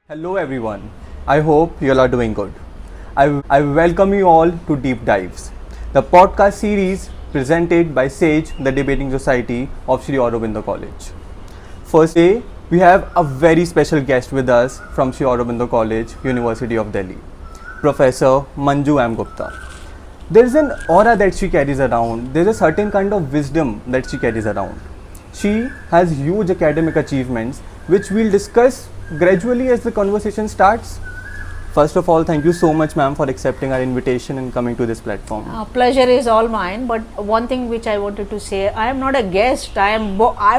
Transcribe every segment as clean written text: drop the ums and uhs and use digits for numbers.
Hello everyone, I hope you all are doing good. I welcome you all to Deep Dives, the podcast series presented by SAGE, the Debating Society of Sri Aurobindo College. First day, we have a very special guest with us from Sri Aurobindo College, University of Delhi, Professor Manju Gupta. There is an aura that she carries around, there is a certain kind of wisdom that she carries around. She has huge academic achievements which we'll discuss gradually as the conversation starts. First of all, thank you so much, ma'am, for accepting our invitation and coming to this platform. Pleasure is all mine. But one thing which I wanted to say, I am not a guest. I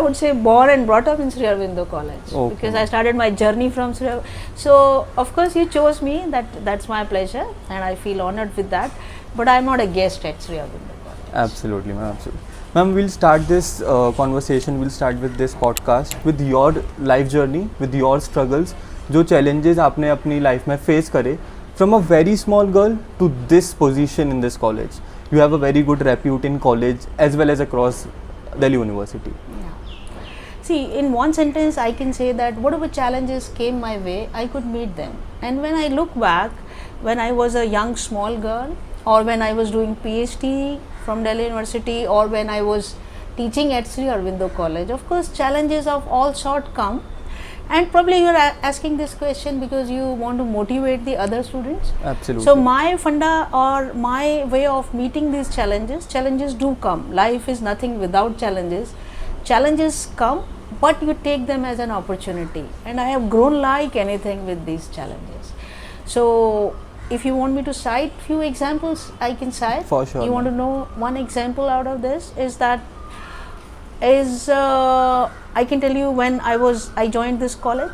would say born and brought up in Sri Aurobindo College, Okay. because I started my journey from Sri Aurobindo. So of course you chose me. That's my pleasure, and I feel honored with that. But I am not a guest at Sri Aurobindo College. Absolutely, ma'am. Absolutely. Ma'am, we'll start this conversation, we'll start with this podcast with your life journey, with your struggles, जो challenges आपने अपनी life में face करे, from a very small girl to this position in this college. You have a very good repute in college as well as across Delhi University. Yeah. See, in one sentence, I can say that whatever challenges came my way, I could meet them. And when I look back, when I was a young small girl, or when I was doing PhD from Delhi University, or when I was teaching at Sri Aurobindo College, of course challenges of all sort come, and probably you are asking this question because you want to motivate the other students. Absolutely. So my funda or my way of meeting these challenges do come. Life is nothing without challenges. Challenges come, but you take them as an opportunity, and I have grown like anything with these challenges. So if you want me to cite few examples, I can cite. For sure. You want to know one example out of this? I can tell you when I joined this college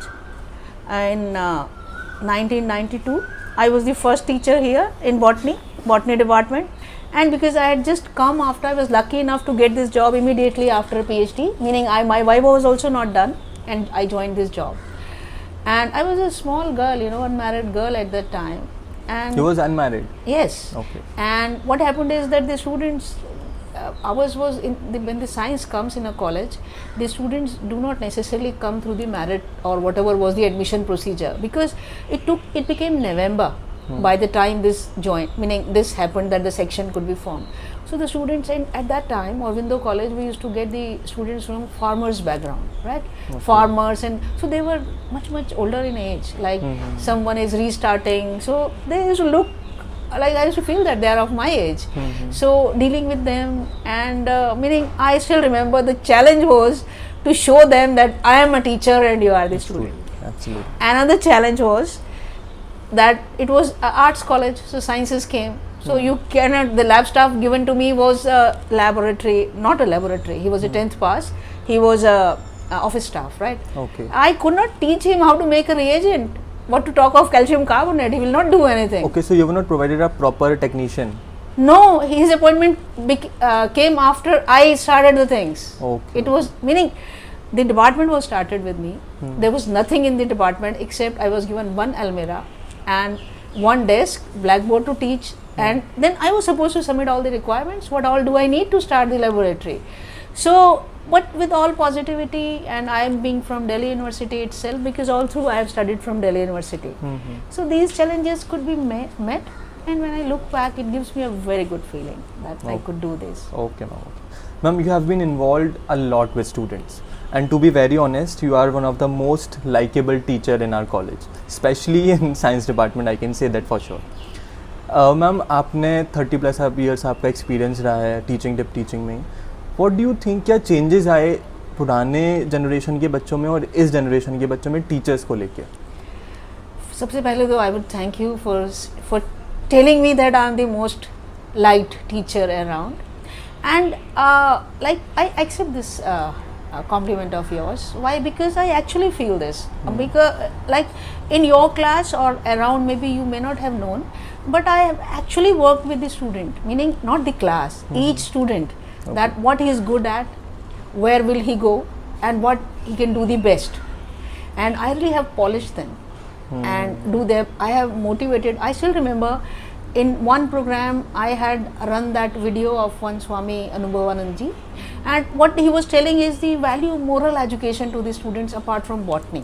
in 1992. I was the first teacher here in botany department, and because I had just come after, I was lucky enough to get this job immediately after PhD, meaning my viva was also not done, and I joined this job. And I was a small girl, unmarried girl at that time. And you was unmarried? Yes. Okay. And what happened is that the students, when the science comes in a college, the students do not necessarily come through the merit or whatever was the admission procedure, because it became November by the time this happened, that the section could be formed. So the students, at that time, Aurobindo College, we used to get the students from farmers background, right? Okay. Farmers, and so they were much older in age, like someone is restarting, so they used to look like, I used to feel that they are of my age. So dealing with them, and I still remember the challenge was to show them that I am a teacher and you are the student. Absolutely. Another challenge was that it was an arts college, so sciences came. So you cannot, the lab staff given to me was a laboratory, not a laboratory, he was a 10th pass, he was a office staff, right? Okay. I could not teach him how to make a reagent, what to talk of calcium carbonate, he will not do anything. Okay, so you were not provided a proper technician? No, his appointment came after I started the things. Okay. It was, meaning the department was started with me, there was nothing in the department except I was given one almirah and one desk, blackboard to teach, and then I was supposed to submit all the requirements, what all do I need to start the laboratory. So, but with all positivity, and I am being from Delhi University itself, because all through I have studied from Delhi University. So these challenges could be met, and when I look back, it gives me a very good feeling that I could do this. Okay, ma'am. Ma'am, you have been involved a lot with students, and to be very honest, you are one of the most likable teacher in our college, especially in science department, I can say that for sure. Ma'am, आपने 30+ years आपका experience रहा है teaching में. What do you think, क्या changes आए पुराने generation के बच्चों में और इस जनरेशन के बच्चों में टीचर्स को लेके? सबसे पहले तो I would thank you for telling me that I am the most liked teacher around, and I accept this compliment of yours. Why? Because I actually feel this. Because like in your class or around, maybe you may not have known, but I have actually worked with the student, meaning not the class, each student, that what he is good at, where will he go, and what he can do the best, and I really have polished them and do them. I have motivated. I still remember in one program I had run that video of one Swami Anubhavanandji, and what he was telling is the value of moral education to the students apart from botany.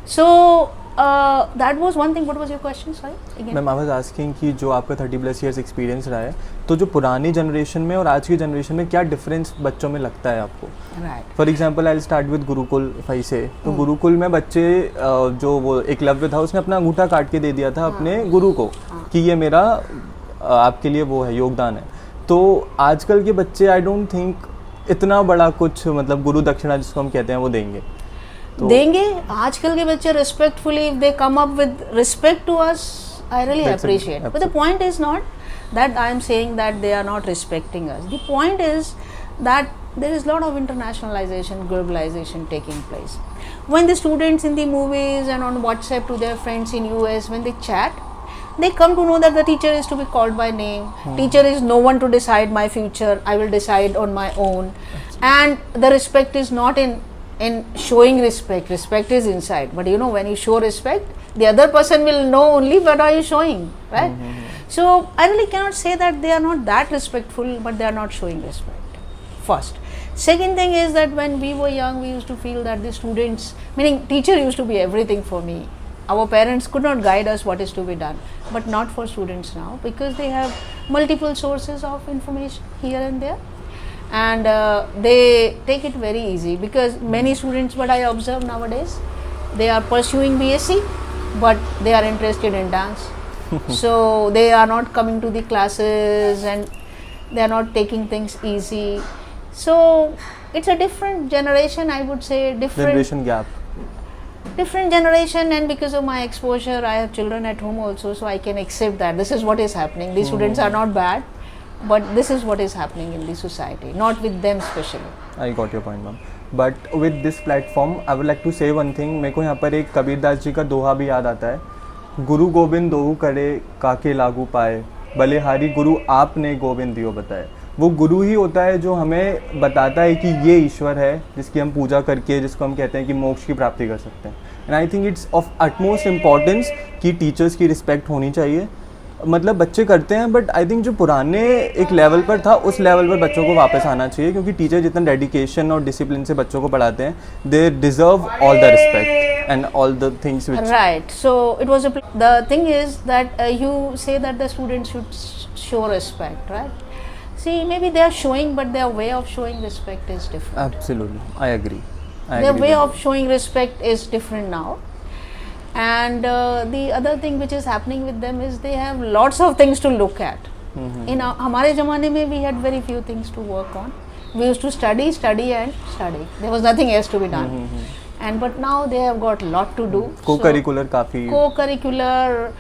So that was one thing. What was your question? Sorry again. Ma'am I was asking कि जो आपका 30+ years experience रहा है, तो जो पुरानी generation में और आज की जनरेशन में क्या डिफरेंस बच्चों में लगता है आपको? Right. For example I start with Gurukul if I से, तो गुरुकुल में बच्चे जो वो एकलव्य था उसने अपना अंगूठा काट के दे दिया था अपने गुरु को कि ये मेरा आपके लिए वो है, योगदान है. तो आजकल के बच्चे आई डोंट थिंक इतना बड़ा कुछ मतलब गुरु दक्षिणा जिसको हम कहते हैं वो देंगे. देंगे आजकल के बच्चे respectfully, if they come up with respect to us, I really appreciate. But the point is not that I am saying that they are not respecting us. The point is that there is a lot of internationalization, globalization taking place. When the students in the movies and on WhatsApp to their friends in US, when they chat, they come to know that the teacher is to be called by name. Teacher is no one to decide my future. I will decide on my own. And the respect is not in showing respect. Respect is inside. But you know, when you show respect, the other person will know only what are you showing, right? So I really cannot say that they are not that respectful, but they are not showing respect. First. Second thing is that when we were young, we used to feel that the students, meaning teacher used to be everything for me. Our parents could not guide us what is to be done, but not for students now, because they have multiple sources of information here and there, and they take it very easy. Because many students, what I observe nowadays, they are pursuing BSc, but they are interested in dance. So they are not coming to the classes and they are not taking things easy. So it's a different generation, I would say. Generation gap. Different generation, and because of my exposure, I have children at home also, so I can accept that this is what is happening. These students are not bad, but this is what is happening in the society, not with them specially. I got your point, ma'am. But with this platform, I would like to say one thing. मेरे को यहाँ पर एक कबीरदास जी का दोहा भी याद आता है. गुरु गोविंद दोहु करे काके लागू पाए, बलिहारी गुरु आपने गोविंद दियो बताए. वो गुरु ही होता है जो हमें बताता है कि ये ईश्वर है जिसकी हम पूजा करके, जिसको हम कहते हैं कि मोक्ष की प्राप्ति कर सकते हैं. And I think it's of utmost importance कि टीचर्स की रिस्पेक्ट होनी चाहिए. मतलब बच्चे करते हैं, बट आई थिंक जो पुराने एक लेवल पर था उस लेवल पर बच्चों को वापस आना चाहिए, क्योंकि टीचर जितना डेडिकेशन और डिसिप्लिन से बच्चों को पढ़ाते हैं, they deserve all the respect and all the things which right. So it was the thing is that you say that the students should show respect, right? See, maybe they are showing, but their way of showing respect is different. Absolutely, I agree. Their way of showing respect is different now. And the other thing which is happening with them is they have lots of things to look at. In हमारे ज़माने में we had very few things to work on. We used to study and study. There was nothing else to be done. And but now they have got lot to do. Co-curricular काफी. Co-curricular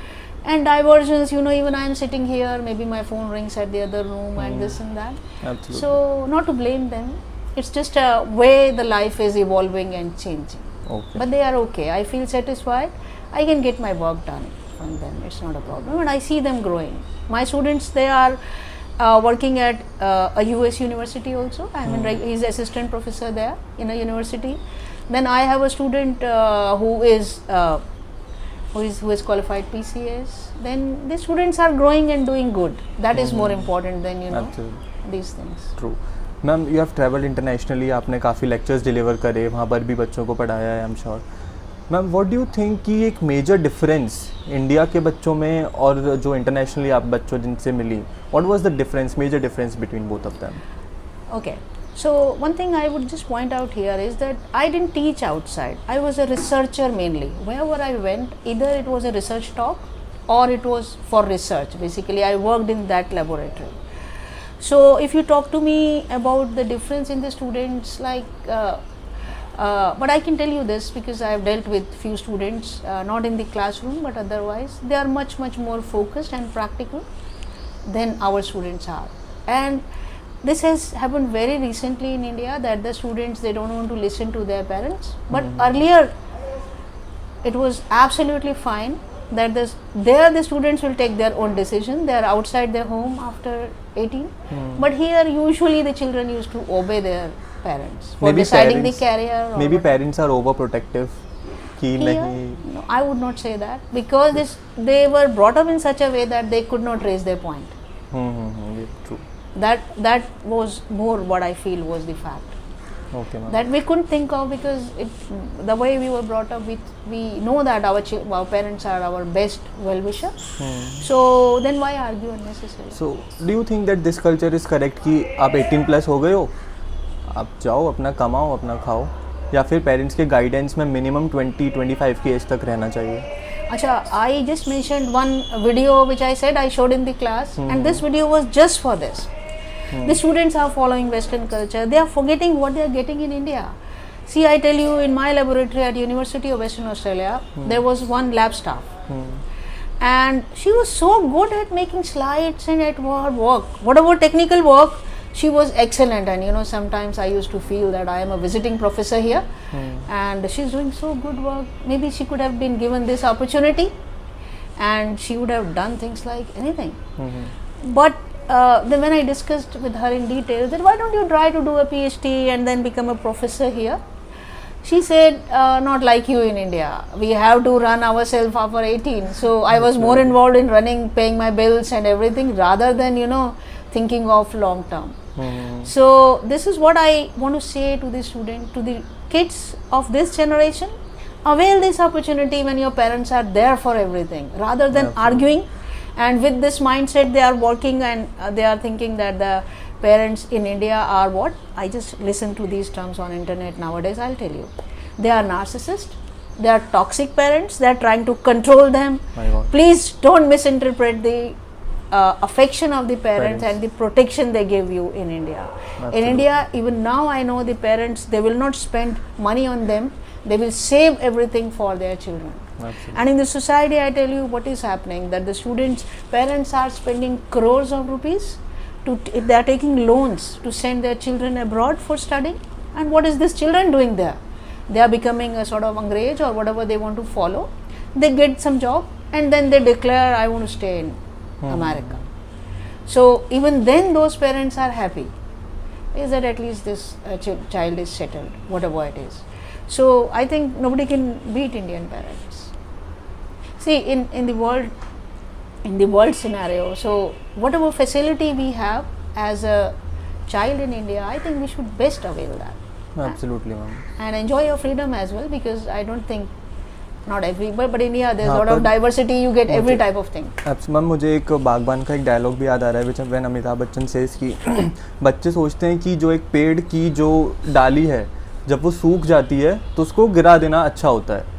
and diversions. You know, even I am sitting here, maybe my phone rings at the other room and this and that. Absolutely. So not to blame them. It's just a way the life is evolving and changing. Okay. But they are okay. I feel satisfied. I can get my work done from them. It's not a problem. And I see them growing. My students, they are working at a US university also. I mean, he's assistant professor there in a university. Then I have a student who is qualified PCS. Then the students are growing and doing good. That is more important than Absolutely. these things. True. Ma'am you have travelled internationally, आपने काफ़ी lectures deliver करे, वहाँ पर भी बच्चों को पढ़ाया है, I am sure. Ma'am what do you think कि एक मेजर डिफरेंस इंडिया के बच्चों में और जो इंटरनेशनली आप बच्चों जिनसे मिली, what was the difference, major difference between both of them? Okay. So one thing I would just point out here is that I didn't teach outside. I was a researcher mainly. Wherever I went, either it was a research talk or it was for research. Basically, I worked in that laboratory. So if you talk to me about the difference in the students, like, but I can tell you this because I have dealt with few students, not in the classroom but otherwise, they are much more focused and practical than our students are. And this has happened very recently in India, that the students, they don't want to listen to their parents. But earlier it was absolutely fine that the students will take their own decision. They are outside their home after 18. But here usually the children used to obey their parents for Maybe deciding parents, the career. Maybe parents are overprotective. कि Here, नहीं? no, I would not say that because they were brought up in such a way that they could not raise their point. ये true. That was more what I feel was the fact. Okay, ma'am. That we couldn't think of because the way we were brought up, we know that our parents are our best well-wisher. So then why argue unnecessarily? So do you think that this culture is correct कि आप 18 plus हो गए हो, आप जाओ अपना कमाओ अपना खाओ, या फिर पेरेंट्स के गाइडेंस में मिनिमम 20-25 की एज तक रहना चाहिए? Acha, I just mentioned one video which I said I showed in the class, and this video was just for this. The students are following Western culture. They are forgetting what they are getting in India. See, I tell you, in my laboratory at University of Western Australia, there was one lab staff, and she was so good at making slides and at work, whatever technical work, she was excellent. And you know, sometimes I used to feel that I am a visiting professor here, and she's doing so good work. Maybe she could have been given this opportunity, and she would have done things like anything. But then when I discussed with her in detail that why don't you try to do a PhD and then become a professor here, she said, not like you in India. We have to run ourselves after 18. So I was more involved in running, paying my bills and everything rather than, you know, thinking of long term. So this is what I want to say to the student, to the kids of this generation. Avail this opportunity when your parents are there for everything rather than arguing. And with this mindset they are working, and they are thinking that the parents in India are what? I just listen to these terms on internet nowadays. I'll tell you, they are narcissists, they are toxic parents, they are trying to control them. My God. Please don't misinterpret the affection of the parents and the protection they give you in India. Absolutely. In India, even now I know the parents, they will not spend money on them, they will save everything for their children. Absolutely. And in the society, I tell you what is happening, that the students, parents are spending crores of rupees, they are taking loans to send their children abroad for studying. And what is this children doing there? They are becoming a sort of Angrez or whatever they want to follow. They get some job and then they declare, I want to stay in America. So even then those parents are happy, is that at least this child is settled, whatever it is. So I think nobody can beat Indian parents. See, in the world scenario, so whatever facility we have as a child in India, I think we should best avail that. Absolutely, ma'am. And enjoy your freedom as well, because I don't think, not every, but in India there's a lot of diversity, you get every type of thing. Ma'am मुझे एक बागबान का एक dialogue भी याद आ रहा है, विच when Amitabh Bachchan says कि बच्चे सोचते हैं कि जो एक पेड़ की जो डाली है जब वो सूख जाती है तो उसको गिरा देना अच्छा होता है.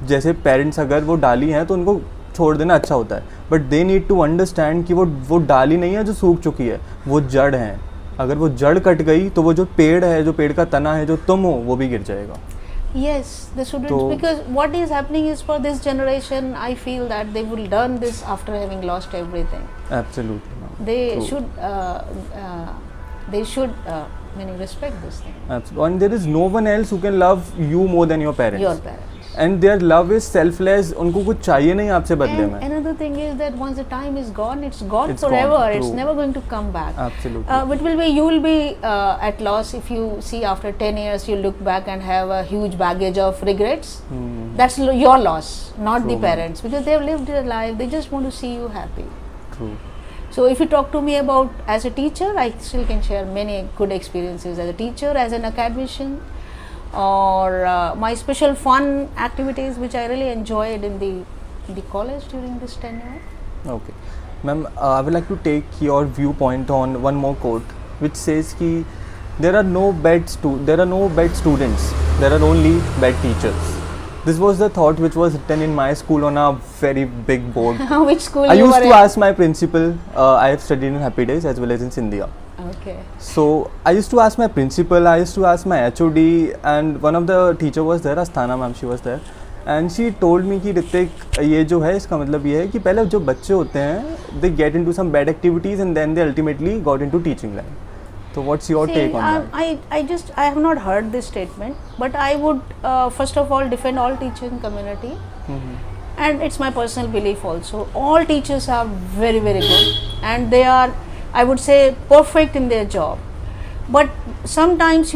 जैसे पेरेंट्स अगर वो डाली हैं तो उनको छोड़ देना अच्छा होता है, but they need to understand कि वो डाली नहीं है जो सूख चुकी है, वो जड़ हैं. अगर वो जड़ कट गई तो वो जो पेड़ है, जो पेड़ का तना है, जो तुम हो, वो भी गिर जाएगा. Yes, the students, because what is happening is for this generation, I feel that they will learn this after having lost everything. Absolutely, ma'am. They True. should respect this thing. Absolutely. And there is no one else who can love you more than your parents. Your parents. And their love is selfless. उनको कुछ चाहिए नहीं आपसे बदले में. And another thing is that once the time is gone, it's gone It's forever. gone. It's True. never going to come back. Absolutely. It will be, you will be at loss if you see after 10 years you look back and have a huge baggage of regrets. That's your loss, not True, the ma'am. parents, because they have lived their life. They just want to see you happy. True. So if you talk to me about as a teacher, I still can share many good experiences as a teacher, as an academician, or my special fun activities which I really enjoyed in the college during this tenure. Okay. Ma'am, I would like to take your viewpoint on one more quote which says कि there are no bad students, there are only bad teachers. This was the thought which was written in my school on a very big board. Which school I you used were to in? ask my principal. I have studied in Happy Days as well as in Scindia. Okay. So I used to ask my principal, I used to ask my HOD, and one of the teacher was there, Asthana ma'am, she was there, and she told me कि ऋतिक ये जो है इसका मतलब ये है कि पहले जो बच्चे होते हैं they get into some bad activities and then they ultimately got into teaching line. So what's your take on that? I have not heard this statement, but I would first of all defend all teaching community. And it's my personal belief also. All teachers are very, very good, and they are, I would say, perfect in their job. But sometimes,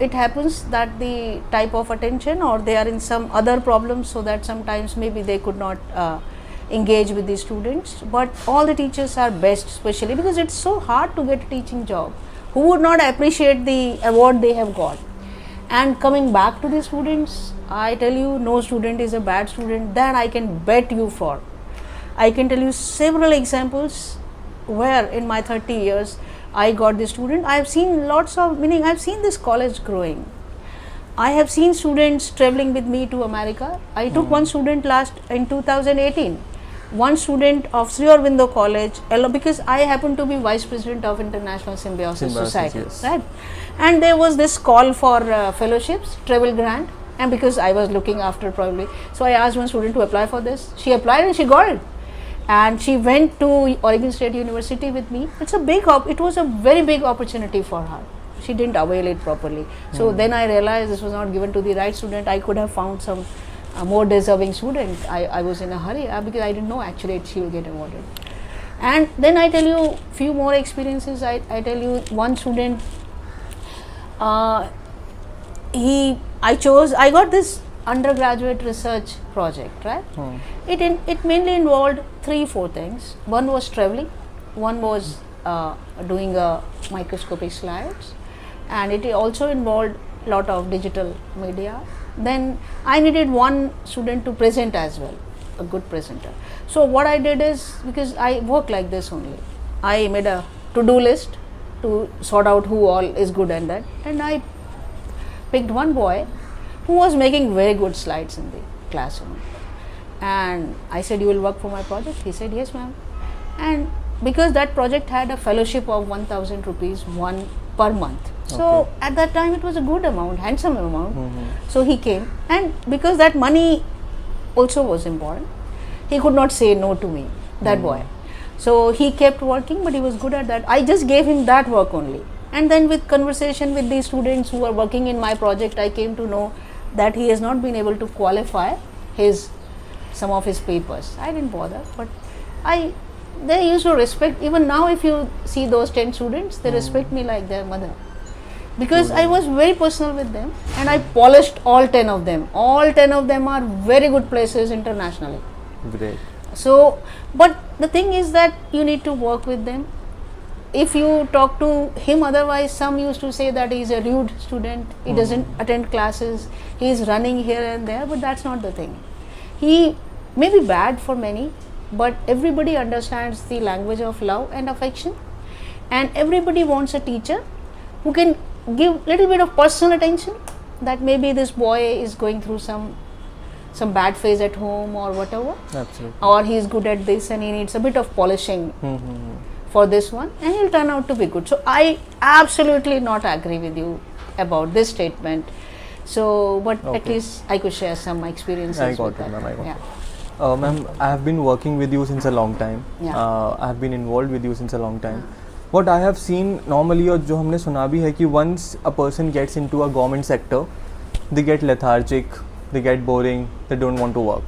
it happens that the type of attention, or they are in some other problems, so that sometimes maybe they could not engage with the students. But all the teachers are best, especially because it's so hard to get a teaching job. Who would not appreciate the award they have got? And coming back to the students, I tell you, no student is a bad student. That I can bet you for. I can tell you several examples where in my 30 years I got the student. I have seen lots of, meaning I have seen this college growing. I have seen students traveling with me to America. I took one student in 2018. One student of Sri Aurobindo College, because I happen to be vice president of International Symbiosis Society, yes. right? And there was this call for fellowships, travel grant, and because I was looking after probably, so I asked one student to apply for this. She applied and she got it, and she went to Oregon State University with me. It's a big it was a very big opportunity for her. She didn't avail it properly. So then I realized this was not given to the right student. I could have found some more deserving student. I was in a hurry because I didn't know actually she will get awarded. And then I tell you few more experiences. I tell you one student, I got this undergraduate research project, right? It mainly involved 3-4 things. One was traveling, one was doing microscopic slides, and it also involved lot of digital media. Then I needed one student to present as well, a good presenter. So what I did is, because I work like this only, I made a to-do list to sort out who all is good at that, and I picked one boy who was making very good slides in the classroom, and I said, you will work for my project? He said, yes ma'am. And because that project had a fellowship of 1,000 rupees one per month, so at that time it was a good amount, handsome amount. So he came, and because that money also was important, he could not say no to me, that boy. So he kept working, but he was good at that. I just gave him that work only. And then with conversation with the students who are working in my project, I came to know that he has not been able to qualify some of his papers. I didn't bother, but they used to respect. Even now if you see those 10 students, they respect me like their mother, because I was very personal with them, and I polished all 10 of them. All 10 of them are very good places internationally. Great. So, but the thing is that you need to work with them. If you talk to him, otherwise some used to say that he is a rude student, he doesn't attend classes, he is running here and there, but that's not the thing. He may be bad for many, but everybody understands the language of love and affection, and everybody wants a teacher who can give little bit of personal attention, that maybe this boy is going through some bad phase at home or whatever. Absolutely. Or he is good at this and he needs a bit of polishing for this one, and he'll turn out to be good. So I absolutely not agree with you about this statement. So, but at least I could share some experiences. I got it, ma'am. I got it. Ma'am, I have been working with you since a long time. I have been involved with you since a long time. What I have seen normally, और जो हमने सुना भी है कि once a person gets into a government sector, they get lethargic, they get boring, they don't want to work.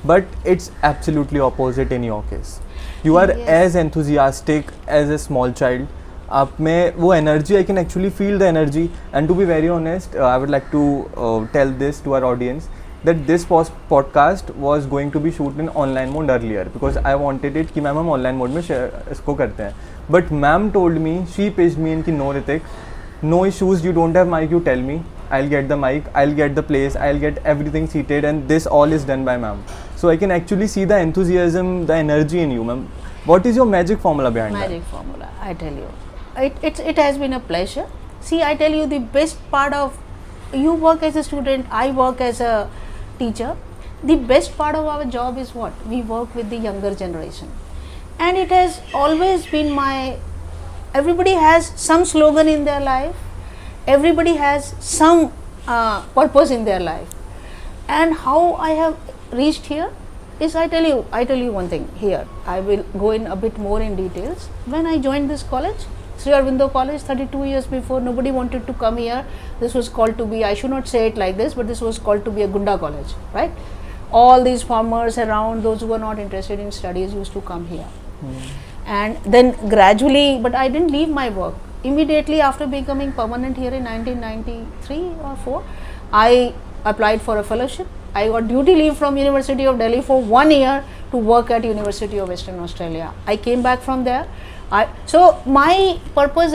But it's absolutely opposite in your case. You are as enthusiastic as a small child. आप में वो energy, I can actually feel the energy. And to be very honest, I would like to tell this to our audience, that this podcast was going to be shoot in online mode earlier, because I wanted it कि ma'am हम online mode में इसको करते हैं. But ma'am told me, she paged me in कि no Ritik, no issues, you don't have mic, you tell me, I'll get the mic, I'll get the place, I'll get everything seated, and this all is done by ma'am. So I can actually see the enthusiasm, the energy in you, ma'am. What is your magic formula behind that? Magic formula, I tell you. It has been a pleasure. See, I tell you, the best part of, you work as a student, I work as a teacher. The best part of our job is what? We work with the younger generation. And it has always been everybody has some slogan in their life, everybody has some purpose in their life. And how I have reached here is, I tell you one thing here. I will go in a bit more in details. When I joined this college, Sri Aurobindo College, 32 years before, nobody wanted to come here. This was called to be, I should not say it like this, but this was called to be a Gunda college, right? All these farmers around, those who were not interested in studies, used to come here. And then gradually, but I didn't leave my work. immediately after becoming permanent here in 1993 or 4, I applied for a fellowship. I got duty leave from University of Delhi for 1 year to work at University of Western Australia. I came back from there. So my purpose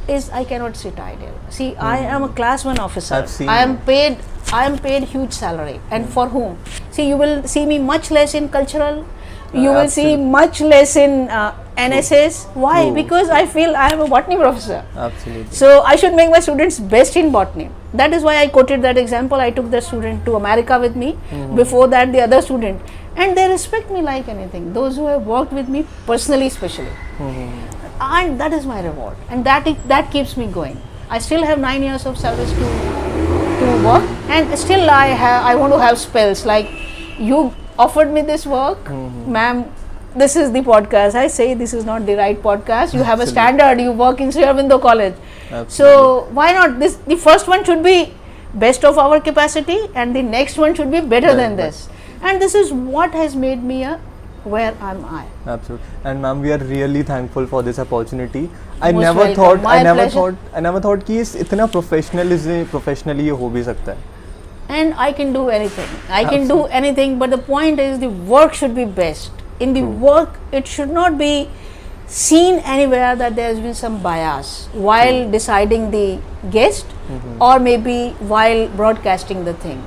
is I cannot sit idle. See, I am a class 1 officer. I've seen I am paid huge salary. And for whom? See, you will see me much less in cultural. You will see much less in NSS. Why? Because I feel I am a botany professor. Absolutely. So I should make my students best in botany. That is why I quoted that example. I took the student to America with me. Before that, the other student. And they respect me like anything. Those who have worked with me personally, especially. And that is my reward. And that keeps me going. I still have 9 years of service to work. And still I want to have spells like, you offered me this work, ma'am, this is the podcast. I say this is not the right podcast. You have a standard. You work in Sri Aurobindo College. So why not? The first one should be best of our capacity, and the next one should be better than this. And this is what has made me where am I. Absolutely. And ma'am, we are really thankful for this opportunity. I Most never welcome. thought My I never pleasure. thought कि इस इतना professionally ये हो भी सकता है. And I can do anything. I can do anything, but the point is the work should be best. In the work, it should not be seen anywhere that there has been some bias while deciding the guest or maybe while broadcasting the thing.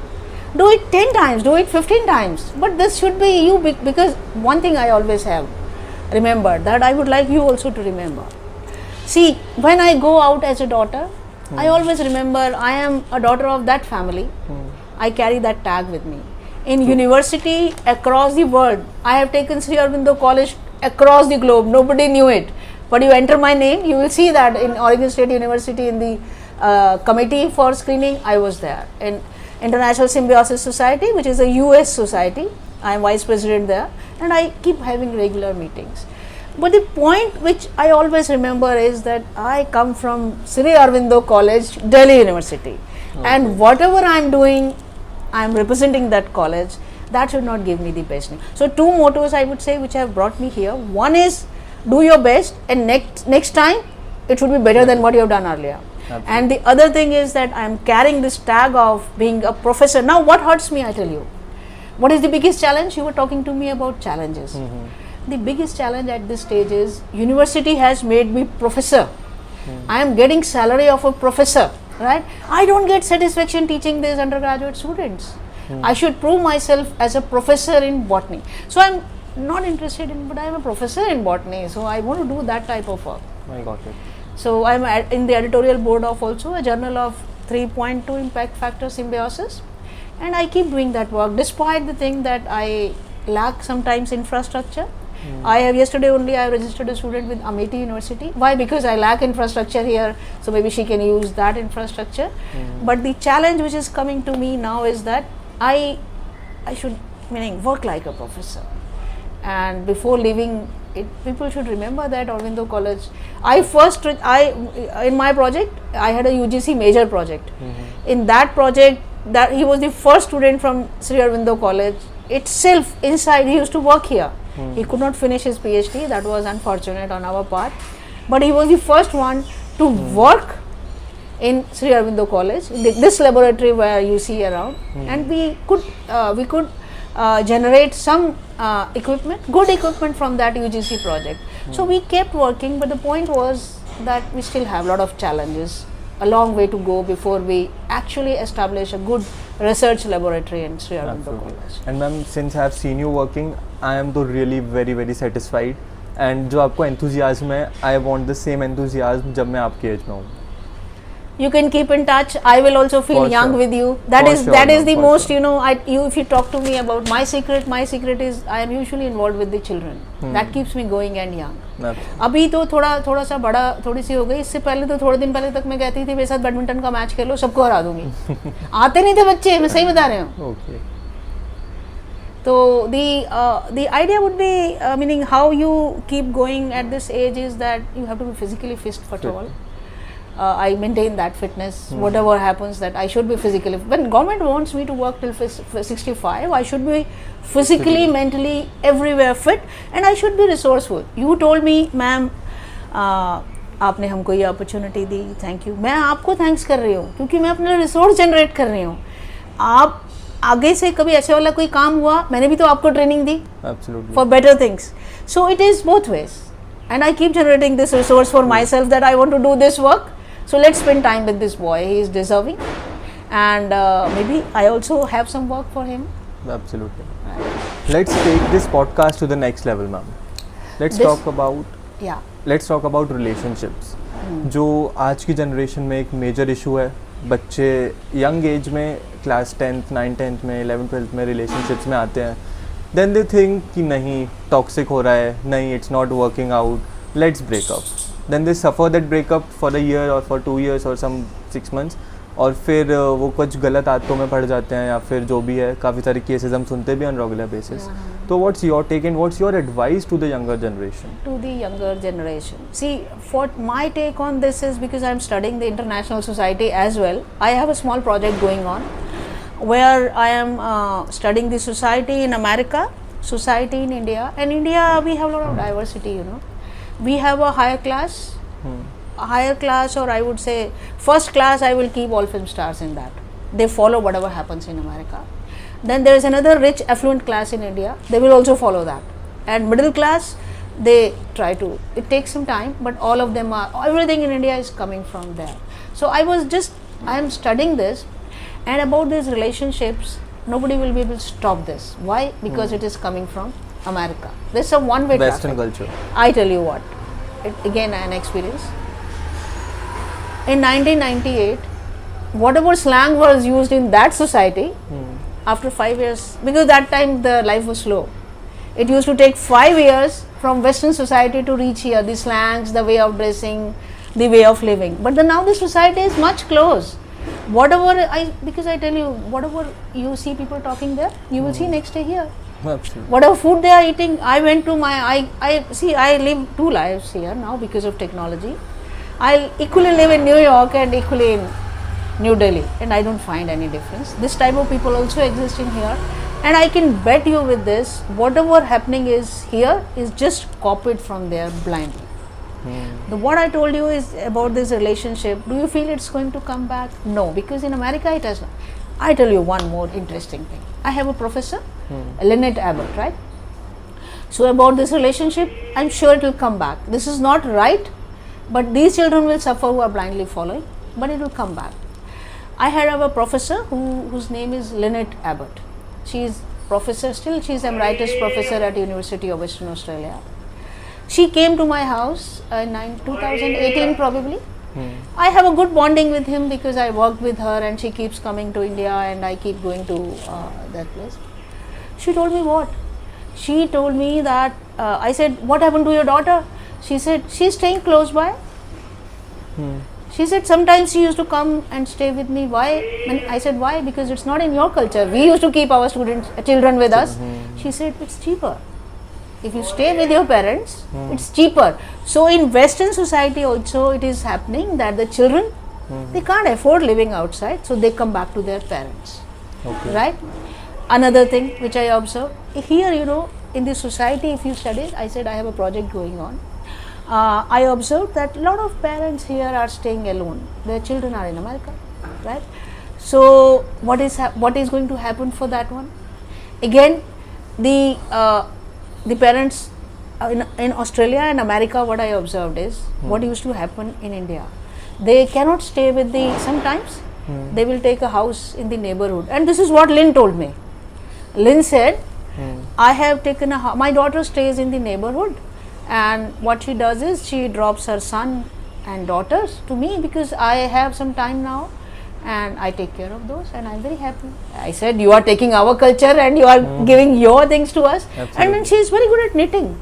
Do it 10 times, do it 15 times, but this should be you, because one thing I always have remembered, that I would like you also to remember. See, when I go out as a daughter, I always remember I am a daughter of that family. I carry that tag with me. In university across the world, I have taken Sri Aurobindo College across the globe. Nobody knew it. But you enter my name, you will see that in Oregon State University in the committee for screening, I was there. In International Symbiosis Society, which is a US society, I am vice president there, and I keep having regular meetings. But the point which I always remember is that I come from Sri Aurobindo College, Delhi University, and whatever I am doing, I am representing that college. That should not give me the best name. So 2 mottos I would say which have brought me here. One is do your best, and next time it should be better than what you have done earlier. Absolutely. And the other thing is that I am carrying this tag of being a professor. Now what hurts me, I tell you. What is the biggest challenge? You were talking to me about challenges. The biggest challenge at this stage is university has made me professor. I am getting salary of a professor, right? I don't get satisfaction teaching these undergraduate students. I should prove myself as a professor in botany. So I'm not interested in, but I'm a professor in botany. So I want to do that type of work. I got it. So I'm in the editorial board of also a journal of 3.2 impact factor symbiosis. And I keep doing that work despite the thing that I lack sometimes infrastructure. I have yesterday only I registered a student with Amity University. Why? Because I lack infrastructure here, so maybe she can use that infrastructure. But the challenge which is coming to me now is that I should work like a professor. And before leaving it, people should remember that Aurobindo College. In my project, I had a UGC major project. In that project, that he was the first student from Sri Aurobindo College itself. Inside, he used to work here. He could not finish his PhD. That was unfortunate on our part. But he was the first one to work in Sri Aurobindo College, this laboratory where you see around, and we could generate some good equipment from that UGC project. So we kept working, but the point was that we still have a lot of challenges, a long way to go before we actually establish a good research laboratory in Sri Aurobindo College. And ma'am, since I have seen you working, I am तो really very very satisfied. And जो आपको enthusiasm है, I want the same enthusiasm जब मैं आपकी age में हूँ. You can keep in touch. I will also feel For young sure. with you. That For is sure, that is ma'am, the for most sure. if you talk to me about my secret is I am usually involved with the children. That keeps me going and young. अभी तो थोड़ा सा बड़ा थोड़ी सी हो गई. इससे पहले तो थोड़े दिन पहले तक मैं कहती थी मेरे साथ बैडमिंटन का मैच खेलो, सबको हरा दूंगी. आते नहीं थे बच्चे, मैं सही बता रही हूँ. Okay. So the idea would be meaning how you keep going at this age is that you have to be physically fit for all. I maintain that fitness. Whatever happens, that I should be physically. When government wants me to work till 65, I should be physically, mentally, everywhere fit, and I should be resourceful. You told me, ma'am, आपने हमको ये opportunity the, thank you. मैं आपको thanks कर रही हूँ क्योंकि मैं अपना रिसोर्स जनरेट कर रही हूँ। आप आगे से कभी ऐसे वाला कोई काम हुआ, मैंने भी तो आपको ट्रेनिंग दी for better things. So it is both ways and I keep generating this resource for myself that I want to do this work. So let's spend time with this boy. He is deserving, and maybe I also have some work for him. Absolutely. Let's take this podcast to the next level, ma'am. Let's talk about relationships. जो आज की generation में एक major issue है. बच्चे young age में class 10th 9th 10th में 11th 12th में रिलेशनशिप्स में आते हैं. Then they think कि नहीं टॉक्सिक हो रहा है, नहीं it's not working out, let's break up. Then they suffer that breakup for a year or for 2 years or some 6 months, और फिर वो कुछ गलत आदतों में पड़ जाते हैं या फिर जो भी है. काफ़ी सारे केसेस हम सुनते भी ऑन रेगुलर बेसिस. तो what's your take and what's your advice to the younger generation? To the younger generation, see, for my take on this is because I am studying the international society as well. I have a small project going on where I am studying the society in America, society in India, and India we have a lot of diversity, you know. We have a higher class, or I would say first class. I will keep all film stars in that. They follow whatever happens in America. Then there is another rich affluent class in India. They will also follow that. And middle class, they try to. It takes some time, but all of them are. Everything in India is coming from there. So I am studying this, and about these relationships, nobody will be able to stop this. Why? Because it is coming from America. There's some one-way Western traffic. culture. I tell you what, again an experience. In 1998, whatever slang was used in that society, after 5 years, because that time the life was slow, it used to take 5 years from Western society to reach here. The slangs, the way of dressing, the way of living. But now the society is much close. Because I tell you, whatever you see people talking there, you will see next day here. Absolutely. Whatever food they are eating, I went to I live 2 lives here now because of technology. I equally live in New York and equally in New Delhi, and I don't find any difference. This type of people also exist in here, and I can bet you with this, whatever happening is here is just copied from there blindly. What I told you is about this relationship. Do you feel it's going to come back? No, because in America it has not. I tell you one more interesting thing. I have a professor, Lynette Abbott, right? So about this relationship, I'm sure it will come back. This is not right, but these children will suffer who are blindly following, but it will come back. I have a professor whose name is Lynette Abbott. She is professor still. She is emeritus professor at University of Western Australia. She came to my house in 2018 probably. I have a good bonding with him because I worked with her and she keeps coming to India and I keep going to that place. She told me what? She told me that I said, what happened to your daughter? She said, she's staying close by. She said, sometimes she used to come and stay with me. Why? And I said, why? Because it's not in your culture. We used to keep our children with us. She said, it's cheaper. If you stay with your parents, it's cheaper. So in Western society also it is happening that the children, they can't afford living outside, so they come back to their parents. Okay. Right? Another thing which I observed, here, you know, in this society, if you study, I said I have a project going on. I observed that a lot of parents here are staying alone. Their children are in America, right? So what is going to happen for that one? Again, the parents in Australia and America, what I observed is what used to happen in India. They cannot stay with sometimes they will take a house in the neighborhood. And this is what Lynn told me. Lynn said, I have taken my daughter stays in the neighborhood, and what she does is she drops her son and daughters to me because I have some time now and I take care of those and I'm very happy. I said, you are taking our culture and you are giving your things to us. Absolutely. And then she is very good at knitting.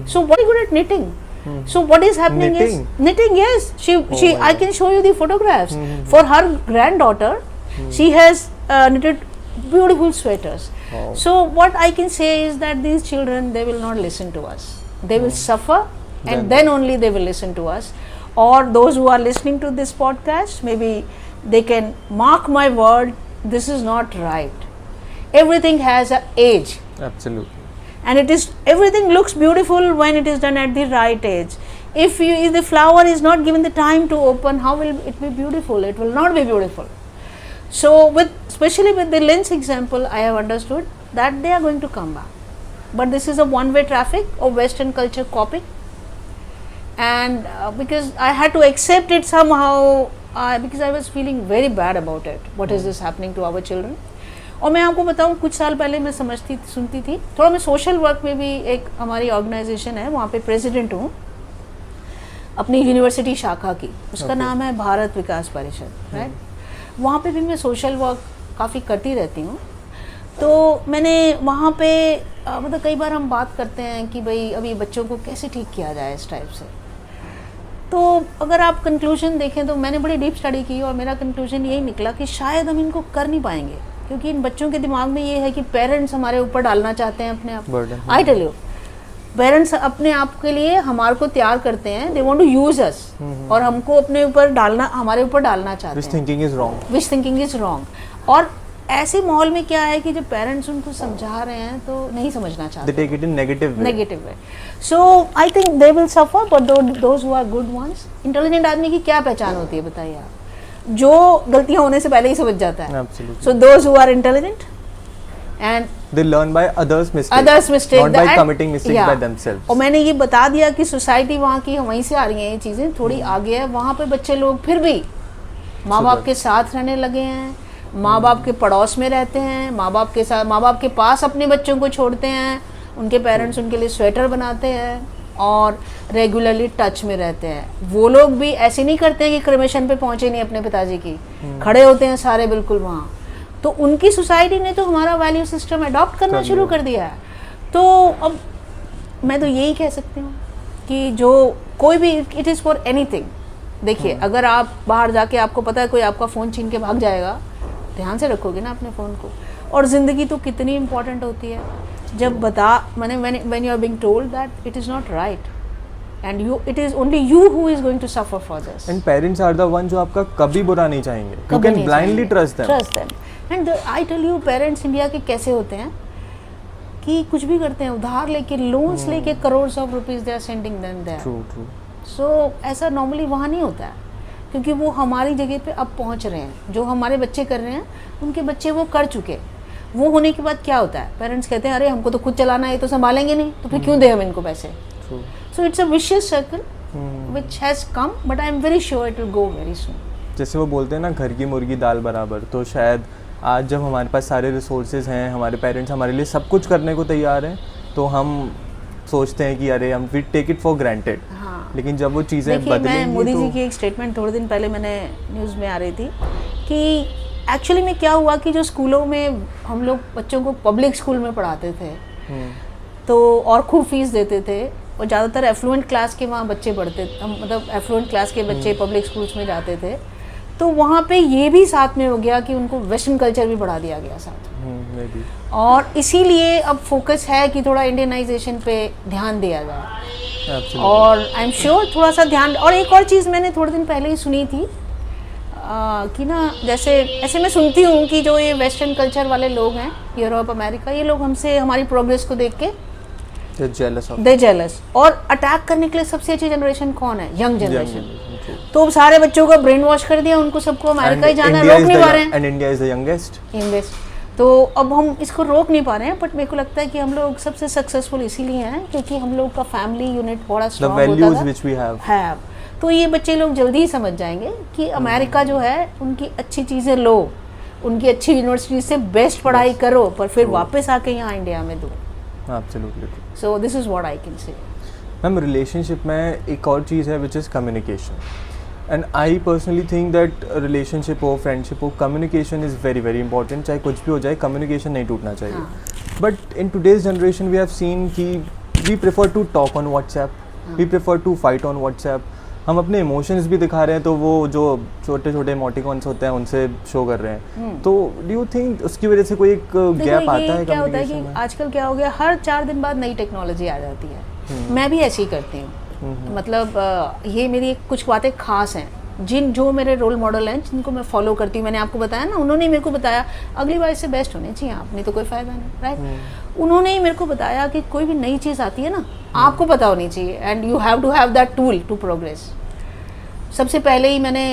So what is happening is knitting. Yes, she I can show you the photographs. For her granddaughter, she has knitted beautiful sweaters. Wow. So what I can say is that these children, they will not listen to us. They will suffer, and then only they will listen to us. Or those who are listening to this podcast, maybe they can mark my word, this is not right. Everything has an age. Absolutely. And everything looks beautiful when it is done at the right age. If the flower is not given the time to open, how will it be beautiful? It will not be beautiful. So especially with the lens example, I have understood that they are going to come back, but this is a one-way traffic of Western culture copying, and because I had to accept it somehow, because I was feeling very bad about it. What is this happening to our children? और मैं आपको बताऊं, कुछ साल पहले मैं सुनती थी थोड़ा, मैं सोशल वर्क में भी, एक हमारी ऑर्गेनाइजेशन है वहाँ पे प्रेसिडेंट हूँ अपनी यूनिवर्सिटी शाखा की, उसका नाम है भारत विकास परिषद, राइट। वहाँ पे भी मैं सोशल वर्क काफ़ी करती रहती हूँ। तो मैंने वहाँ पे मतलब कई बार हम बात करते हैं कि भाई अभी बच्चों को कैसे ठीक किया जाए इस टाइप से। तो अगर आप कंक्लूजन देखें तो मैंने बड़ी डीप स्टडी की और मेरा कंक्लूजन यही निकला कि शायद हम इनको कर नहीं पाएंगे, क्योंकि इन बच्चों के दिमाग में ये है कि पेरेंट्स हमारे ऊपर डालना चाहते हैं अपने आप। आई टेल यू, पेरेंट्स अपने आप के लिए हमारे को तैयार करते हैं, दे वांट टू यूज अस, और हमको अपने ऊपर डालना, हमारे ऊपर डालना चाहते हैं। विच थिंकिंग इज रॉन्ग। और ऐसे माहौल में क्या है कि जब पेरेंट्स उनको समझा रहे हैं तो नहीं समझना चाहते, they take it in negative way. So I think they will suffer, but those who are good ones, intelligent आदमी की क्या पहचान होती है बताइए आप? जो गलतियां होने से पहले ही समझ जाता है। Absolutely. So those who are intelligent and they learn by others mistakes, not by committing mistakes by themselves. और मैंने ये बता दिया कि सोसाइटी वहाँ की वहीं से आ रही है, ये चीज़ें थोड़ी आगे है। वहाँ पे बच्चे लोग फिर भी माँ बाप के साथ रहने लगे हैं, माँ बाप के पड़ोस में रहते हैं, माँ बाप के साथ, माँ बाप के पास अपने बच्चों को छोड़ते हैं, उनके पेरेंट्स उनके लिए स्वेटर बनाते हैं और रेगुलरली टच में रहते हैं। वो लोग भी ऐसे नहीं करते हैं कि क्रिमेशन पे पहुँचे नहीं अपने पिताजी की, खड़े होते हैं सारे बिल्कुल वहाँ। तो उनकी सोसाइटी ने तो हमारा वैल्यू सिस्टम अडॉप्ट करना शुरू कर दिया है। तो अब मैं तो यही कह सकती हूँ कि जो कोई भी, इट इज़ फॉर एनीथिंग। देखिए, अगर आप बाहर जाके आपको पता है कोई आपका फ़ोन छीन के भाग जाएगा, ध्यान से रखोगे ना अपने फ़ोन को। और ज़िंदगी तो कितनी इम्पोर्टेंट होती है जब when you are being told that it is not right and it is only you who is going to suffer for this. And parents are the ones जो आपका कभी बुरा नहीं चाहेंगे. You can blindly trust them. And I tell you, parents India के कैसे होते हैं कि कुछ भी करते हैं, उधार लेके, लोन्स लेके, crores of rupees they are sending them there. True. So ऐसा नॉर्मली वहाँ नहीं होता है, क्योंकि वो हमारी जगह पे अब पहुँच रहे हैं। जो हमारे बच्चे कर रहे हैं, उनके बच्चे वो कर चुके। वो होने के बाद क्या होता है, पेरेंट्स कहते हैं अरे हमको तो खुद चलाना है, तो संभालेंगे नहीं, तो फिर क्यों दें हम इनको पैसे। So it's a vicious circle which has come, but I am very sure it will go very soon. जैसे वो बोलते हैं ना, घर की मुर्गी दाल बराबर। तो शायद आज जब हमारे पास सारे रिसोर्सेज हैं, हमारे पेरेंट्स हमारे लिए सब कुछ करने को तैयार हैं, तो हम सोचते हैं कि अरे हम we take it for granted. लेकिन जब वो चीज़ें बदलेंगी, मैं मोदी जी की एक स्टेटमेंट थोड़े दिन पहले मैंने न्यूज़ में आ रही थी कि एक्चुअली में क्या हुआ कि जो स्कूलों में हम लोग बच्चों को पब्लिक स्कूल में पढ़ाते थे, तो और खूब फीस देते थे, और ज़्यादातर एफ्लुएंट क्लास के वहाँ बच्चे पढ़ते, मतलब एफ्लुएंट क्लास के बच्चे पब्लिक स्कूल्स में जाते थे। तो वहाँ पे ये भी साथ में हो गया कि उनको वेस्टर्न कल्चर भी बढ़ा दिया गया साथ में। और इसीलिए अब फोकस है कि थोड़ा इंडियनाइजेशन पे ध्यान दिया जाए। और आई एम श्योर थोड़ा सा ध्यान। और एक और चीज़ मैंने थोड़े दिन पहले ही सुनी थी कि ना, जैसे ऐसे मैं सुनती हूँ कि जो ये वेस्टर्न कल्चर वाले लोग हैं, यूरोप, अमेरिका, ये लोग हमसे हमारी प्रोग्रेस को देख के दे जेलस, और अटैक करने के लिए सबसे अच्छी जनरेशन कौन है? Young generation. तो सारे बच्चों को ब्रेन वॉश कर दिया, उनको सबको अमेरिका ही जाना है, रोक नहीं पा रहे हैं। And India is the youngest. तो अब हम इसको रोक नहीं पा रहे हैं, बट मेरे को लगता है कि हम लोग सबसे सक्सेसफुल इसीलिए हैं क्योंकि हम लोग का फैमिली यूनिट बड़ा स्ट्रॉन्ग होता था। तो ये बच्चे लोग जल्दी ही समझ जाएंगे कि अमेरिका जो है, उनकी अच्छी चीज़ें लो, उनकी अच्छी यूनिवर्सिटी से बेस्ट पढ़ाई करो, पर फिर वापस आके यहाँ इंडिया में दो। Absolutely. So this is what I can say. Ma'am, relationship में एक और चीज़ है which is communication. And I personally think that relationship हो, फ्रेंडशिप हो, communication is very very important. चाहे कुछ भी हो जाए, कम्युनिकेशन नहीं टूटना चाहिए। But in today's generation we have seen कि we prefer to talk on WhatsApp, we prefer to fight on WhatsApp. हम अपने इमोशंस भी दिखा रहे हैं, तो वो जो छोटे छोटे इमोटिकॉन्स होते हैं उनसे शो कर रहे हैं। तो डू यू थिंक उसकी वजह से कोई एक गैप आता है? क्या होता है कि आजकल क्या हो गया, हर 4 दिन बाद नई टेक्नोलॉजी आ जाती है। मैं भी ऐसे ही करती हूँ। मतलब ये मेरी कुछ बातें खास हैं, जो मेरे रोल मॉडल हैं, जिनको मैं फॉलो करती हूँ। मैंने आपको बताया ना, उन्होंने मेरे को बताया अगली बार इससे बेस्ट होने चाहिए आप, नहीं तो कोई फ़ायदा नहीं, राइट। उन्होंने ही मेरे को बताया कि कोई भी नई चीज़ आती है ना, आपको पता होनी चाहिए and you have that tool to progress. सबसे पहले ही मैंने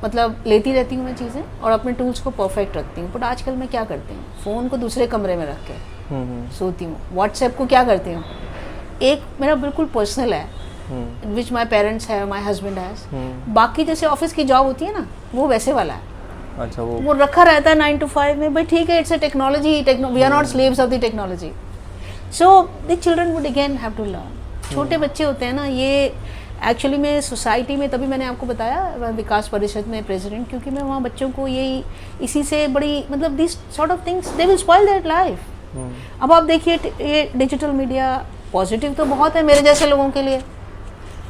मतलब लेती रहती हूँ मैं चीज़ें और अपने टूल्स को परफेक्ट रखती हूँ। बट आजकल मैं क्या करती हूँ, फ़ोन को दूसरे कमरे में रख के सोती हूँ। व्हाट्सएप को क्या करती हूँ, एक मेरा बिल्कुल पर्सनल है विच माई पेरेंट्स है, माई हस्बैंड हैज़। बाकी जैसे ऑफिस की जॉब होती है ना, वो वैसे वाला है। अच्छा, वो रखा रहता है 9 to 5 में, भाई ठीक है, it's a technology, we are not slaves of the technology. So the children would again have to learn. छोटे बच्चे होते हैं ना, ये एक्चुअली मैं सोसाइटी में, तभी मैंने आपको बताया विकास परिषद में प्रेसिडेंट, क्योंकि मैं वहाँ बच्चों को यही इसी से बड़ी मतलब this sort of things they will spoil their life. अब आप देखिए ये डिजिटल मीडिया पॉजिटिव तो बहुत है मेरे जैसे लोगों के लिए,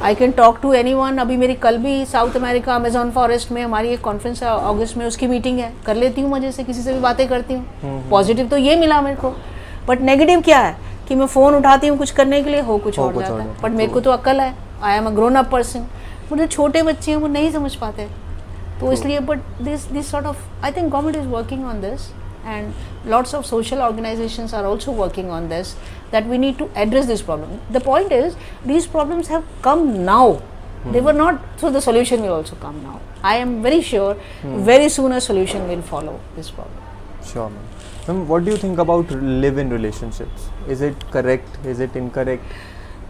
I can talk to anyone. अभी मेरी कल भी साउथ अमेरिका अमेजॉन फॉरेस्ट में हमारी एक कॉन्फ्रेंस है अगस्त में, उसकी मीटिंग है, कर लेती हूँ मजे से, किसी से भी बातें करती हूँ। पॉजिटिव तो ये मिला मेरे को, बट नेगेटिव क्या है कि मैं फ़ोन उठाती हूँ कुछ करने के लिए, हो कुछ और जाता है। बट मेरे को तो अक्ल है, I am a grown up person. But जो छोटे बच्चे हैं वो नहीं समझ पाते, तो इसलिए but this sort of I think government is working on this and lots of social organizations are also working on this, that we need to address this problem. The point is these problems have come now, they were not, so the solution will also come now. I am very sure very soon a solution will follow this problem. Sure, ma'am. What do you think about live-in relationships? Is it correct? Is it incorrect?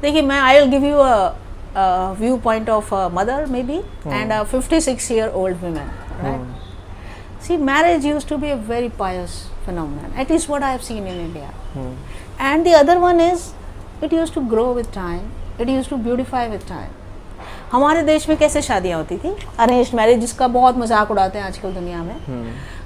देखिए, मैं I will give you a viewpoint of a mother maybe and a 56-year-old woman, right? See, marriage used to be a very pious phenomenon, at least what I have seen in India. And the other one is, it used to grow with time, it used to beautify with time. हमारे देश में कैसे शादियाँ होती थी, arranged marriage, जिसका बहुत मजाक उड़ाते हैं आजकल दुनिया में।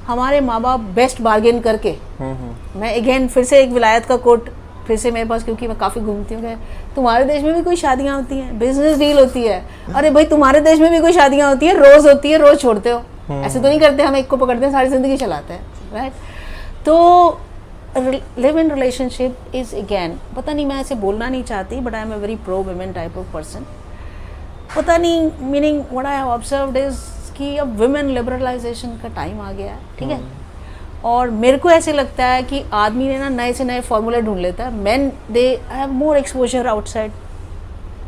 हमारे माँ बाप बेस्ट बार्गेन करके, मैं अगेन फिर से एक विलायत का कोट फिर से मेरे पास, क्योंकि मैं काफ़ी घूमती हूँ, तुम्हारे देश में भी कोई शादियाँ होती हैं, बिजनेस डील होती है। अरे भाई, तुम्हारे देश में भी कोई शादियाँ होती है, रोज़ होती है, रोज़ छोड़ते हो। ऐसे तो नहीं करते, हम एक को पकड़ते हैं सारी ज़िंदगी चलाते हैं, राइट? तो live in relationship is again, पता नहीं, मैं ऐसे बोलना नहीं चाहती, but I am a very pro women type of person. पता नहीं, meaning what I have observed is कि अब वुमेन लिबरलाइजेशन का टाइम आ गया है, ठीक है? और मेरे को ऐसे लगता है कि आदमी ने ना नए से नए फॉर्मूले ढूंढ लेता है। Man they have more exposure outside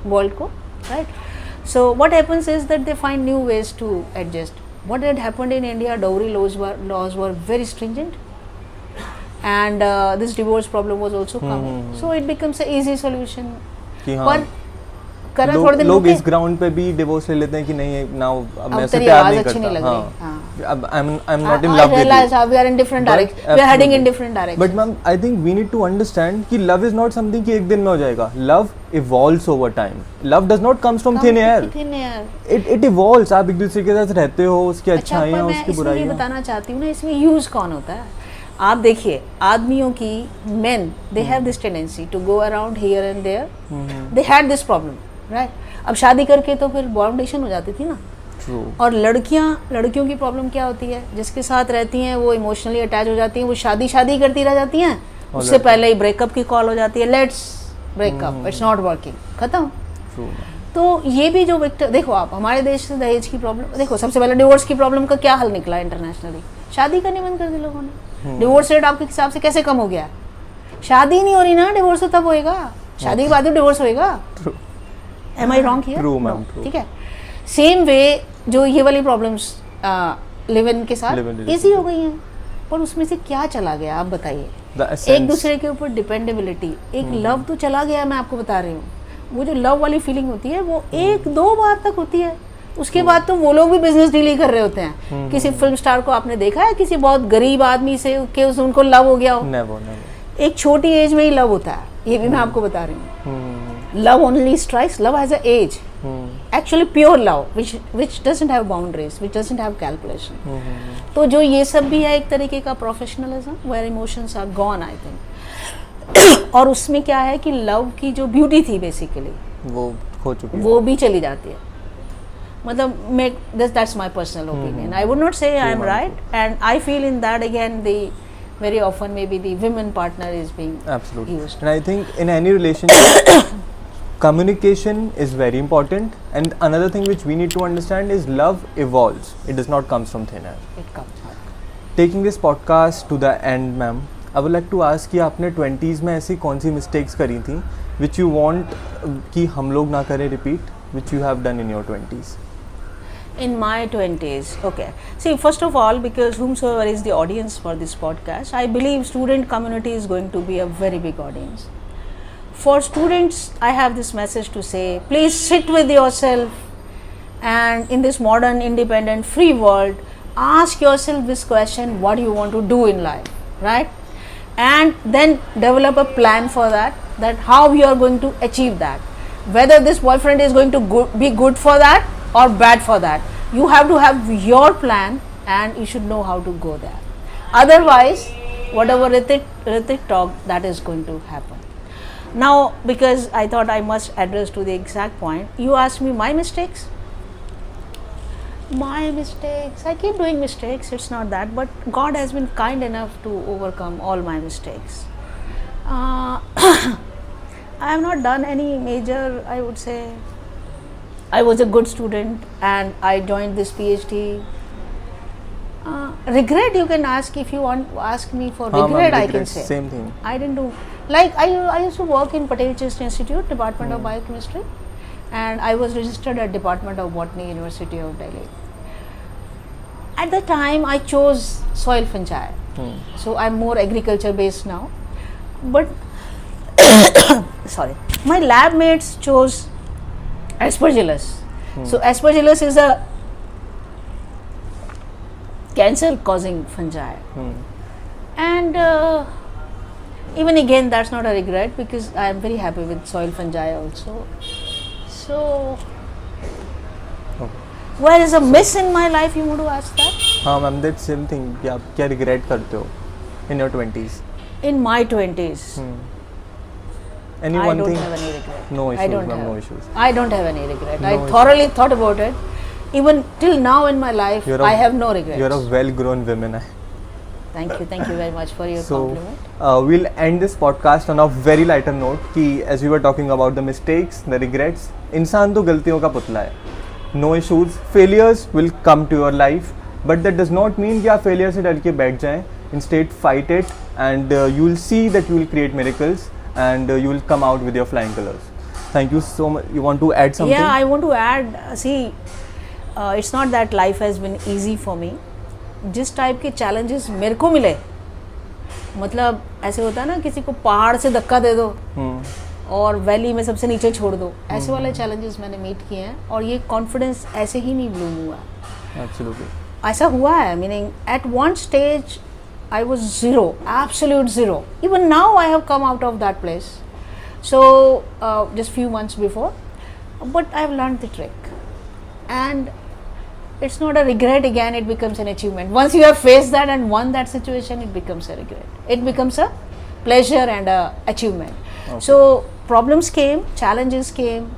world को, right? So what happens is that they find new ways to adjust. What had happened in India, dowry laws were very stringent, and this divorce problem was also coming. So it becomes an easy solution. पर करा थोड़े दिन लोग इस ground पे भी divorce ले लेते हैं कि नहीं, नाउ अब मैं इससे प्यार नहीं करता, अब I am not in love with you, we are in different direction, we are heading in different direction. But ma'am, I think we need to understand कि love is not something कि एक दिन में हो जाएगा. Love evolves over time. Love does not comes from thin air. It evolves. आप एक दूसरे के साथ रहते हो, उसकी अच्छाइयाँ, उसकी बुराइयाँ. मैं बताना चाहती हूँ ना, इसमें यूज कौन होता है? आप देखिए, आदमियों की, men they have this tendency to go around here and there. They had this problem, right? अब शादी करके तो फिर बाउंडेशन हो जाती थी ना. True. और लड़कियों की प्रॉब्लम क्या होती है, जिसके साथ रहती हैं वो इमोशनली अटैच हो जाती हैं, वो शादी करती रह जाती हैं, उससे पहले ही ब्रेकअप की कॉल हो जाती है, let's breakup, it's not working, खत्म. तो ये भी जो विक्टर, देखो आप हमारे देश से दहेज की प्रॉब्लम देखो, सबसे पहले डिवोर्स की प्रॉब्लम का क्या हल निकला इंटरनेशनली? शादी करने बंद कर दी लोगों ने. डिवोर्स रेट आपके हिसाब से कैसे कम हो गया? शादी नहीं हो रही ना, डिवोर्स तो तब होएगा, शादी के बाद डिवोर्स होएगा. Am I wrong here? True ma'am, ठीक है. सेम वे जो ये वाली प्रॉब्लम्स लिव इन के साथ इजी हो गई हैं, पर उसमें से क्या चला गया आप बताइए? एक दूसरे के ऊपर डिपेंडेबिलिटी, एक लव तो चला गया. मैं आपको बता रही हूँ, वो जो लव वाली फीलिंग होती है वो 1-2 बार तक होती है, उसके बाद तो वो लोग भी बिजनेस डील ही कर रहे होते हैं. किसी फिल्म स्टार को आपने देखा है किसी बहुत गरीब आदमी से के उनको लव हो गया हो? नेवर. एक छोटी एज में ही लव होता है, ये भी मैं आपको बता रही हूँ. Love only strikes, love has an age. Actually pure love which doesn't have boundaries, which doesn't have calculation. तो जो ये सब भी है एक तरीके का professionalism where emotions are gone, I think. और उसमें क्या है कि लव की जो ब्यूटी थी बेसिकली वो खो चुकी है, वो भी चली जाती है. मतलब that's my personal opinion. I would not say I am right, and I feel in that again very often maybe the women partner is being used. And I think in any relationship communication is very important, and another thing which we need to understand is love evolves. It does not comes from thin air. It comes. Taking this podcast to the end, ma'am, I would like to ask कि आपने 20s में ऐसी कौन सी mistakes करी थी which you want कि हम लोग ना करें repeat, which you have done in your 20s? In my 20s, okay. See, first of all, because whomsoever is the audience for this podcast, I believe student community is going to be a very big audience. For students, I have this message to say: please sit with yourself, and in this modern, independent, free world, ask yourself this question: what do you want to do in life, right? And then develop a plan for that. That how you are going to achieve that. Whether this boyfriend is going to be good for that or bad for that, you have to have your plan and you should know how to go there. Otherwise, whatever Ritik talk, that is going to happen. Now, because I thought I must address to the exact point, you asked me my mistakes. My mistakes, I keep doing mistakes, it's not that, but God has been kind enough to overcome all my mistakes. I have not done any major, I would say. I was a good student and I joined this PhD. Regret, you can ask if you want to ask me for regret, I can say. Same thing. I didn't do, like I used to work in Patel Chest Institute, Department of Biochemistry, and I was registered at Department of Botany, University of Delhi. At the time I chose soil fungi, so I'm more agriculture based now, but sorry, my lab mates chose aspergillus. So aspergillus is a cancer causing fungi, and even again that's not a regret because I am very happy with soil fungi also. So where is a miss in my life, you want to ask that? हाँ ma'am, that same thing कि आप क्या regret करते हो in your 20s? In my 20s, Any I one don't thing? have any regret. No I issues, don't ma'am, have. no issues. I don't have any regret. No I issues. thoroughly thought about it. Even till now in my life, You're a- I have no regrets. You're a well-grown woman. Thank you very much for your So compliment. we'll end this podcast on a very lighter note कि as we were talking about the mistakes, the regrets, इंसान तो गलतियों का पुतला है. No issues. Failures will come to your life, but that does not mean कि आप failure से डर के बैठ जाएं. Instead, fight it, and you will see that you will create miracles, and you will come out with your flying colors. Thank you so much. You want to add something? Yeah, I want to add. See, it's not that life has been easy for me. जिस type के challenges मेरे को मिले, मतलब ऐसे होता है ना, किसी को पहाड़ से धक्का दे दो और वैली में सबसे नीचे छोड़ दो, ऐसे वाले challenges मैंने मीट किए हैं, और ये कॉन्फिडेंस ऐसे ही नहीं ब्लूम हुआ. Absolutely. ऐसा हुआ है, meaning at one stage I was zero, absolute zero. Even now I have come out of that place. So just few months before, but I have learned the trick, and it's not a regret again. It becomes an achievement. Once you have faced that and won that situation, it becomes a regret. It becomes a pleasure and a achievement. Okay. So problems came, challenges came,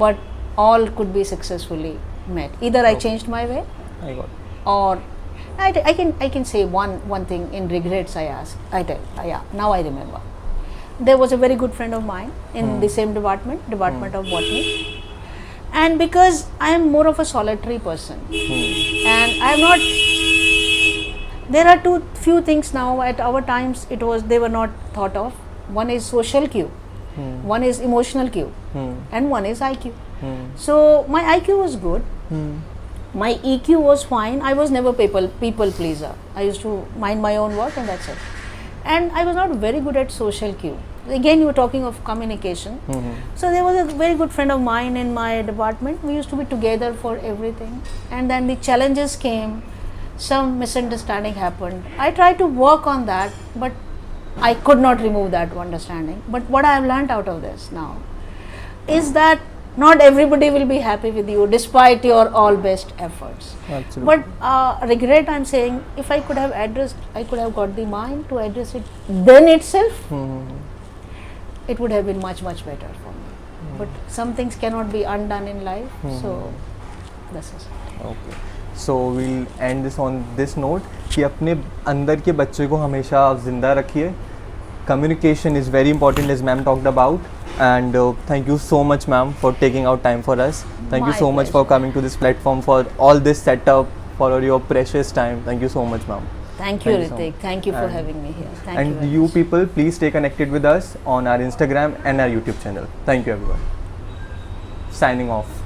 but all could be successfully met. Either I changed my way, I got it. or I can say one thing in regrets. I tell, yeah, now I remember. There was a very good friend of mine in the same department of botany, and because I am more of a solitary person, and I am not. There are few things now. At our times, they were not thought of. One is social cue, one is emotional cue, and one is IQ. So my IQ was good. My EQ was fine. I was never people pleaser. I used to mind my own work and that's it. And I was not very good at social cue. Again, you were talking of communication. So there was a very good friend of mine in my department. We used to be together for everything. And then the challenges came. Some misunderstanding happened. I tried to work on that, but I could not remove that understanding. But what I have learned out of this now is that not everybody will be happy with you despite your all best efforts. Absolutely. But regret, I'm saying, if I could have got the mind to address it then itself, it would have been much better for me. But some things cannot be undone in life, so this is it. Okay. So we'll end this on this note कि अपने अंदर के बच्चे को हमेशा जिंदा रखिए. Communication is very important, as ma'am talked about, and thank you so much, ma'am, for taking out time for us. Thank you My so much for pleasure. coming to this platform, for all this setup, for your precious time. Thank you so much, ma'am. Thank you, Thank you so Ritik. much. Thank you for And- having me here. Thank and you. you people, please stay connected with us on our Instagram and our YouTube channel. Thank you, everyone. Signing off.